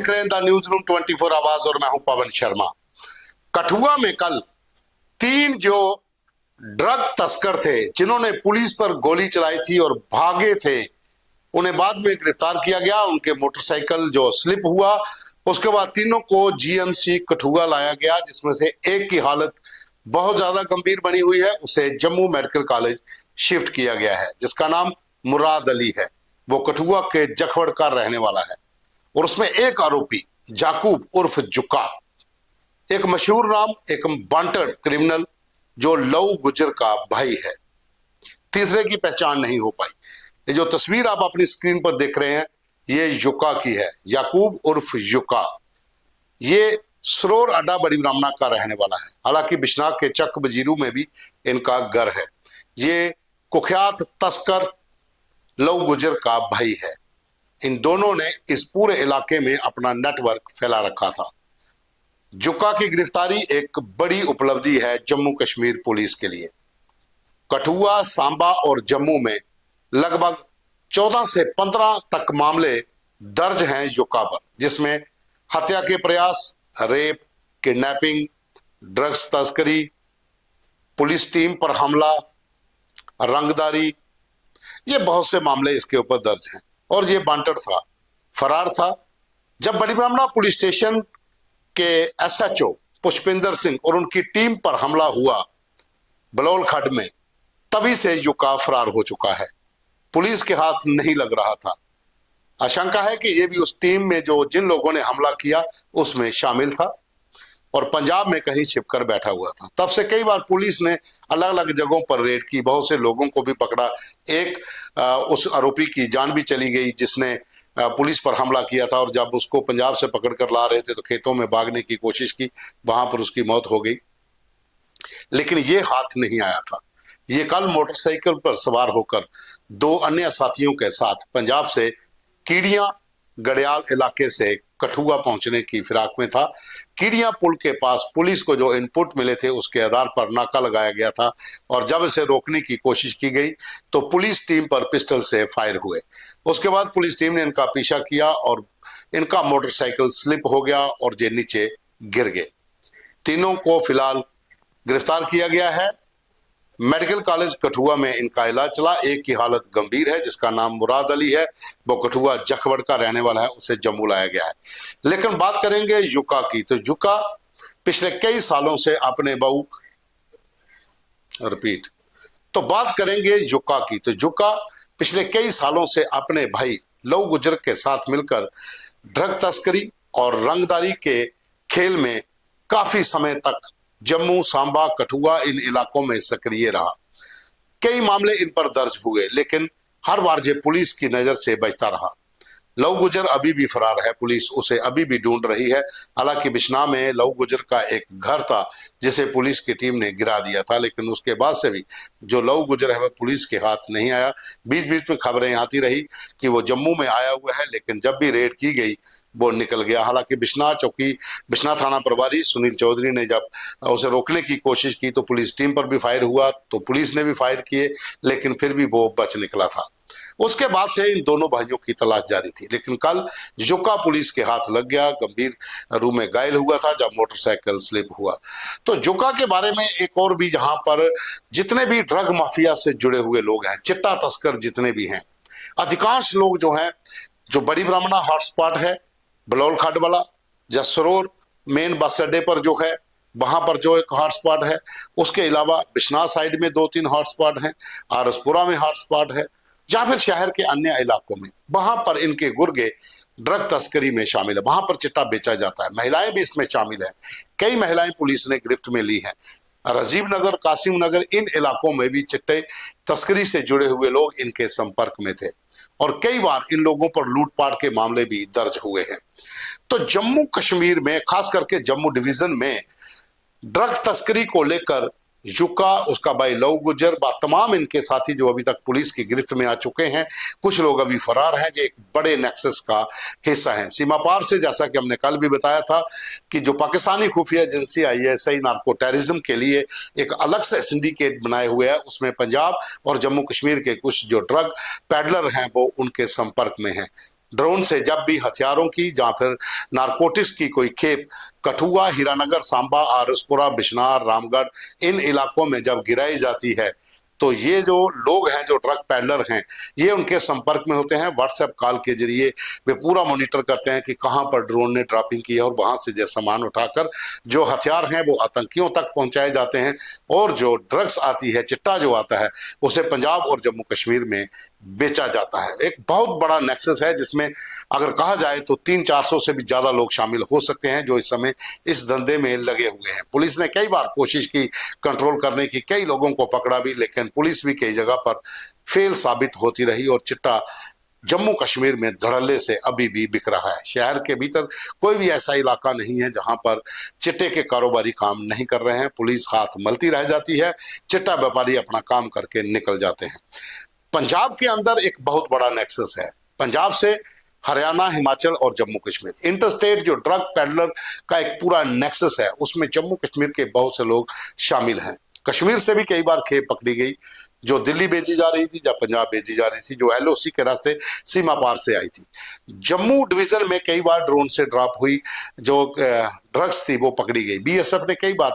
देख रहे हैं द न्यूज रूम 24 आवाज और मैं हूं पवन शर्मा। कठुआ में कल 3 जो ड्रग तस्कर थे जिन्होंने पुलिस पर गोली चलाई थी और भागे थे, उन्हें बाद में गिरफ्तार किया गया। उनके मोटरसाइकिल जो स्लिप हुआ, उसके बाद तीनों को जीएमसी कठुआ लाया गया, जिसमें से एक की हालत बहुत ज्यादा गंभीर बनी हुई है। उसे जम्मू मेडिकल कॉलेज शिफ्ट किया गया है, जिसका नाम मुराद अली है। वो कठुआ के जखवड़ का रहने वाला है और उसमें एक आरोपी जाकूब उर्फ जुक्का, एक मशहूर नाम, एक वांटेड क्रिमिनल जो लव गुजर का भाई है। तीसरे की पहचान नहीं हो पाई। ये जो तस्वीर आप अपनी स्क्रीन पर देख रहे हैं, ये युक्का की है, याकूब उर्फ युक्का। ये सरोर अड्डा बड़ी ब्राह्मणा का रहने वाला है। हालांकि बिश्नाह के चक बजीरू में भी इनका घर है। ये कुख्यात तस्कर लव गुजर का भाई है। इन दोनों ने इस पूरे इलाके में अपना नेटवर्क फैला रखा था। जुक्का की गिरफ्तारी एक बड़ी उपलब्धि है जम्मू कश्मीर पुलिस के लिए। कठुआ, सांबा और जम्मू में लगभग 14 से 15 तक मामले दर्ज हैं जुक्का पर, जिसमें हत्या के प्रयास, रेप, किडनैपिंग, ड्रग्स तस्करी, पुलिस टीम पर हमला, रंगदारी, ये बहुत से मामले इसके ऊपर दर्ज हैं। और ये वांटेड था, फरार था। जब बड़ी ब्राह्मणा पुलिस स्टेशन के एसएचओ पुष्पिंदर सिंह और उनकी टीम पर हमला हुआ बलौल खड्ड में, तभी से युक्का फरार हो चुका है। पुलिस के हाथ नहीं लग रहा था। आशंका है कि ये भी उस टीम में जो जिन लोगों ने हमला किया उसमें शामिल था और पंजाब में कहीं छिपकर बैठा हुआ था। तब से कई बार पुलिस ने अलग अलग जगहों पर रेड की, बहुत से लोगों को भी पकड़ा। एक उस आरोपी की जान भी चली गई जिसने पुलिस पर हमला किया था, और जब उसको पंजाब से पकड़ कर ला रहे थे तो खेतों में भागने की कोशिश की, वहां पर उसकी मौत हो गई। लेकिन ये हाथ नहीं आया था। ये कल मोटरसाइकिल पर सवार होकर 2 अन्य साथियों के साथ पंजाब से कीड़ियां गड़ियाल इलाके से कठुआ पहुंचने की फिराक में था। कीड़ियां पुल के पास पुलिस को जो इनपुट मिले थे उसके आधार पर नाका लगाया गया था, और जब इसे रोकने की कोशिश की गई तो पुलिस टीम पर पिस्टल से फायर हुए। उसके बाद पुलिस टीम ने इनका पीछा किया और इनका मोटरसाइकिल स्लिप हो गया और ये नीचे गिर गए। तीनों को फिलहाल गिरफ्तार किया गया है। मेडिकल कॉलेज कठुआ में इनका इलाज चला। एक की हालत गंभीर है, जिसका नाम मुराद अली है। वो कठुआ जखवड़ का रहने वाला है, उसे जम्मू लाया गया है। लेकिन बात करेंगे युक्का की, तो युक्का पिछले कई सालों से अपने बात करेंगे युक्का की, तो युक्का पिछले कई सालों से अपने भाई लव गुजर के साथ मिलकर ड्रग तस्करी और रंगदारी के खेल में काफी समय तक जम्मू, सांबा, कठुआ इन इलाकों में सक्रिय रहा। कई मामले इन पर दर्ज हुए, लेकिन हर बार ये पुलिस की नजर से बचता रहा। लव गुजर अभी भी फरार है, पुलिस उसे अभी भी ढूंढ रही है। हालांकि बिश्नाह में लव गुजर का एक घर था जिसे पुलिस की टीम ने गिरा दिया था, लेकिन उसके बाद से भी जो लव गुजर है वह पुलिस के हाथ नहीं आया। बीच बीच में खबरें आती रही कि वो जम्मू में आया हुआ है, लेकिन जब भी रेड की गई वो निकल गया। हालांकि बिश्नाह थाना प्रभारी सुनील चौधरी ने जब उसे रोकने की कोशिश की तो पुलिस टीम पर भी फायर हुआ, तो पुलिस ने भी फायर किए, लेकिन फिर भी वो बच निकला था। उसके बाद से इन दोनों भाइयों की तलाश जारी थी, लेकिन कल युक्का पुलिस के हाथ लग गया, गंभीर रूप में घायल हुआ था जब मोटरसाइकिल स्लिप हुआ। तो युक्का के बारे में एक और भी, जहां पर जितने भी ड्रग माफिया से जुड़े हुए लोग हैं, चिट्टा तस्कर जितने भी हैं, अधिकांश लोग जो हैं, जो बड़ी ब्राह्मणा हॉटस्पॉट है बलौल खड्ड वाला, जसरोर मेन बस अड्डे पर जो है वहां पर जो एक हॉटस्पॉट है, उसके अलावा बिश्नाह साइड में 2-3 हॉटस्पॉट हैं, आरसपुरा में हॉटस्पॉट है, या फिर शहर के अन्य इलाकों में, वहां पर इनके गुर्गे ड्रग तस्करी में शामिल है। वहां पर चिट्टा बेचा जाता है। महिलाएं भी इसमें शामिल है। कई महिलाएं पुलिस ने गिरफ्त में ली हैं। राजीव नगर, कासिम नगर, इन इलाकों में भी चिट्टे तस्करी से जुड़े हुए लोग इनके संपर्क में थे और कई बार इन लोगों पर लूटपाट के मामले भी दर्ज हुए हैं। तो जम्मू कश्मीर में, खास करके जम्मू डिवीजन में, ड्रग तस्करी को लेकर युक्का, उसका भाई लव गुजर, तमाम इनके साथी जो अभी तक पुलिस की गिरफ्त में आ चुके हैं, कुछ लोग अभी फरार हैं, जो एक बड़े नेक्सस का हिस्सा हैं। सीमा पार से, जैसा कि हमने कल भी बताया था कि जो पाकिस्तानी खुफिया एजेंसी ISI नार्को टेररिज्म के लिए एक अलग से सिंडिकेट बनाए हुए है, उसमें पंजाब और जम्मू कश्मीर के कुछ जो ड्रग पैडलर हैं वो उनके संपर्क में हैं। ड्रोन से जब भी हथियारों की या फिर नारकोटिक्स की कोई खेप कठुआ, हीरानगर, सांबा, आरसपुरा, बिजनौर, रामगढ़ इन इलाकों में जब गिराई जाती है तो ये जो लोग हैं, जो ड्रग पैडलर हैं, ये उनके संपर्क में होते हैं। व्हाट्सएप कॉल के जरिए वे पूरा मॉनिटर करते हैं कि कहां पर ड्रोन ने ड्रॉपिंग की है और वहां से जो सामान उठाकर जो हथियार हैं वो आतंकियों तक पहुंचाए जाते हैं और जो ड्रग्स आती है, चिट्टा जो आता है, उसे पंजाब और जम्मू कश्मीर में बेचा जाता है। एक बहुत बड़ा नेक्सस है जिसमें अगर कहा जाए तो 300-400 से भी ज्यादा लोग शामिल हो सकते हैं जो इस समय इस धंधे में लगे हुए हैं। पुलिस ने कई बार कोशिश की कंट्रोल करने की, कई लोगों को पकड़ा भी, लेकिन पुलिस भी कई जगह पर फेल साबित होती रही और चिट्टा जम्मू कश्मीर में धड़ल्ले से अभी भी बिक रहा है। शहर के भीतर कोई भी ऐसा इलाका नहीं है जहां पर चिट्टे के कारोबारी काम नहीं कर रहे हैं। पुलिस हाथ मलती रह जाती है, चिट्टा व्यापारी अपना काम करके निकल जाते हैं। पंजाब के अंदर एक बहुत बड़ा नेक्सस है। पंजाब से हरियाणा, हिमाचल और जम्मू कश्मीर इंटरस्टेट जो ड्रग पैडलर का एक पूरा नेक्सस है, उसमें जम्मू कश्मीर के बहुत से लोग शामिल हैं। कश्मीर से भी कई बार खेप पकड़ी गई जो दिल्ली भेजी जा रही थी या पंजाब भेजी जा रही थी, जो एलओसी के रास्ते सीमा पार से आई थी। जम्मू डिवीजन में कई बार ड्रोन से ड्रॉप हुई जो ड्रग्स थी वो पकड़ी गई। बीएसएफ ने कई बार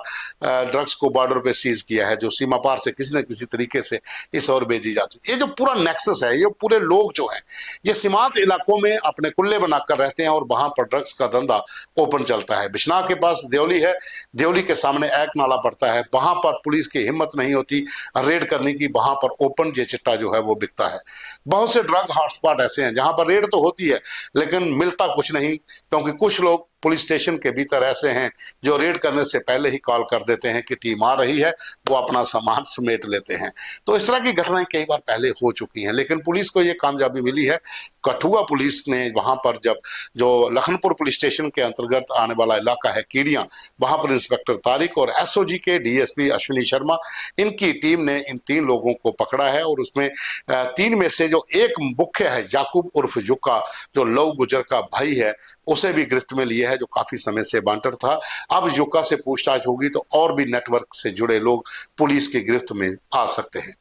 ड्रग्स को बॉर्डर पे सीज किया है जो सीमा पार से किसी न किसी तरीके से इस ओर भेजी जाती है। ये जो पूरा नेक्सस है, ये पूरे लोग जो हैं, ये सीमांत इलाकों में अपने कुल्ले बनाकर रहते हैं और वहां पर ड्रग्स का धंधा ओपन चलता है। बिश्नाह के पास देवली है, देवली के सामने एक नाला पड़ता है, वहां पर पुलिस की हिम्मत नहीं होती रेड करने की, वहां पर ओपन ये चिट्टा जो है वो बिकता है। बहुत से ड्रग हॉटस्पॉट ऐसे हैं जहां पर रेड तो होती है लेकिन मिलता कुछ नहीं, क्योंकि कुछ लोग पुलिस स्टेशन के भीतर ऐसे हैं जो रेड करने से पहले ही कॉल कर देते हैं कि टीम आ रही है, वो अपना सामान समेट लेते हैं। तो इस तरह की घटनाएं कई बार पहले हो चुकी हैं, लेकिन पुलिस को ये कामयाबी मिली है। कठुआ पुलिस ने वहां पर जब जो लखनपुर पुलिस स्टेशन के अंतर्गत आने वाला इलाका है कीड़ियां, वहां पर इंस्पेक्टर तारिक और एसओजी के डीएसपी अश्विनी शर्मा, इनकी टीम ने इन 3 लोगों को पकड़ा है और उसमें 3 में से जो एक मुख्य है याकूब उर्फ जुक्का, जो लव गुजर का भाई है, उसे भी गिरफ्त में लिया है, जो काफी समय से वांटेड था। अब जुक्का से पूछताछ होगी तो और भी नेटवर्क से जुड़े लोग पुलिस की गिरफ्त में आ सकते हैं।